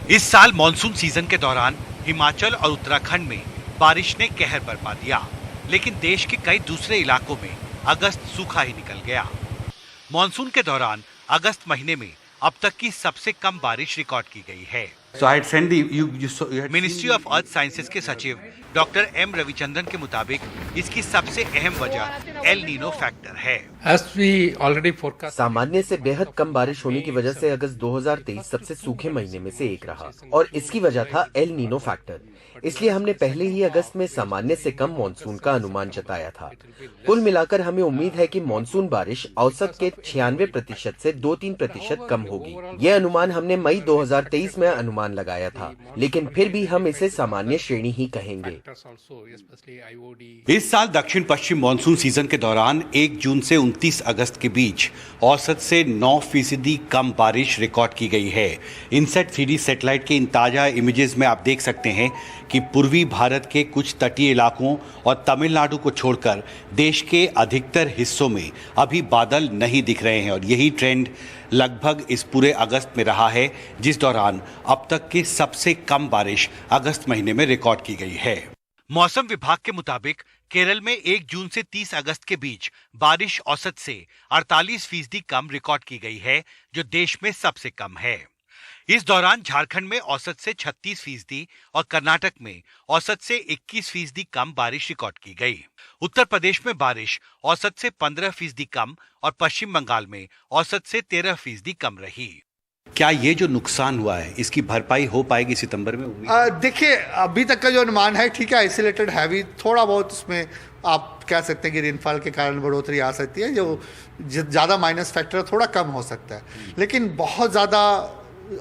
इस साल monsoon season के दौरान हिमाचल और उत्तराखंड में बारिश ने कहर बरपा दिया, लेकिन देश के कई दूसरे इलाकों में अगस्त सूखा ही निकल गया। मॉनसून के दौरान अगस्त महीने में अब तक की सबसे कम बारिश रिकॉर्ड की गई है। मिनिस्ट्री ऑफ अर्थ साइंसेज के सचिव डॉक्टर एम रविचंद्रन के मुताबिक इसकी सबसे अहम वजह एल नीनो फैक्टर है। सामान्य से बेहद कम बारिश होने की वजह से अगस्त 2023 सबसे सूखे महीने में से एक रहा और इसकी वजह था एल नीनो फैक्टर। इसलिए हमने पहले ही अगस्त में सामान्य से कम मानसून का अनुमान जताया था। कुल मिलाकर हमें उम्मीद है कि मानसून बारिश औसत के 96% से 2-3% कम होगी। ये अनुमान हमने मई 2023 में अनुमान लगाया था, लेकिन फिर भी हम इसे सामान्य श्रेणी ही कहेंगे। इस साल दक्षिण पश्चिम मानसून सीजन के दौरान 1 जून से 29 अगस्त के बीच औसत से 9% कम बारिश रिकॉर्ड की गई है। इनसेट 3D सैटेलाइट के इन ताजा इमेजेस में आप देख सकते हैं कि पूर्वी भारत के कुछ तटीय इलाकों और तमिलनाडु को छोड़कर देश के अधिकतर हिस्सों में अभी बादल नहीं दिख रहे हैं और यही ट्रेंड लगभग इस पूरे अगस्त में रहा है, जिस दौरान अब तक की सबसे कम बारिश अगस्त महीने में रिकॉर्ड की गई है। मौसम विभाग के मुताबिक केरल में 1 जून से 30 अगस्त के बीच बारिश औसत से 48% कम रिकॉर्ड की गई है, जो देश में सबसे कम है। इस दौरान झारखंड में औसत से 36% और कर्नाटक में औसत से 21% कम बारिश रिकॉर्ड की गई। उत्तर प्रदेश में बारिश औसत से 15% कम और पश्चिम बंगाल में औसत से 13% कम रही। क्या ये जो नुकसान हुआ है इसकी भरपाई हो पाएगी सितंबर में? देखिए, अभी तक का जो अनुमान है ठीक है, आइसोलेटेड हैवी, थोड़ा बहुत उसमें आप कह सकते हैं कि रेनफॉल के कारण बढ़ोतरी आ सकती है, जो ज़्यादा माइनस फैक्टर थोड़ा कम हो सकता है, लेकिन बहुत ज़्यादा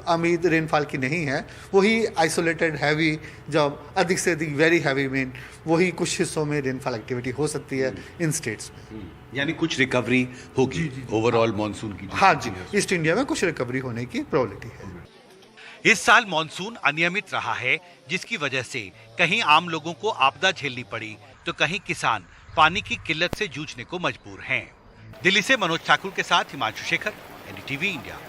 उम्मीद रेनफॉल की नहीं है। वही आइसोलेटेड हैवी, जब अधिक से अधिक वेरी हैवी में वही कुछ हिस्सों में रेनफॉल एक्टिविटी हो सकती है इन स्टेट्स में। यानी कुछ रिकवरी होगी ओवरऑल मॉनसून की। हाँ जी, ईस्ट इंडिया में कुछ रिकवरी होने की प्रोबेबिलिटी है। इस साल मॉनसून अनियमित रहा है, जिसकी वजह से कहीं आम लोगों को आपदा झेलनी पड़ी तो कहीं किसान पानी की किल्लत से जूझने को मजबूर हैं। दिल्ली से मनोज ठाकुर के साथ हिमांशु शेखर, एनडीटीवी इंडिया।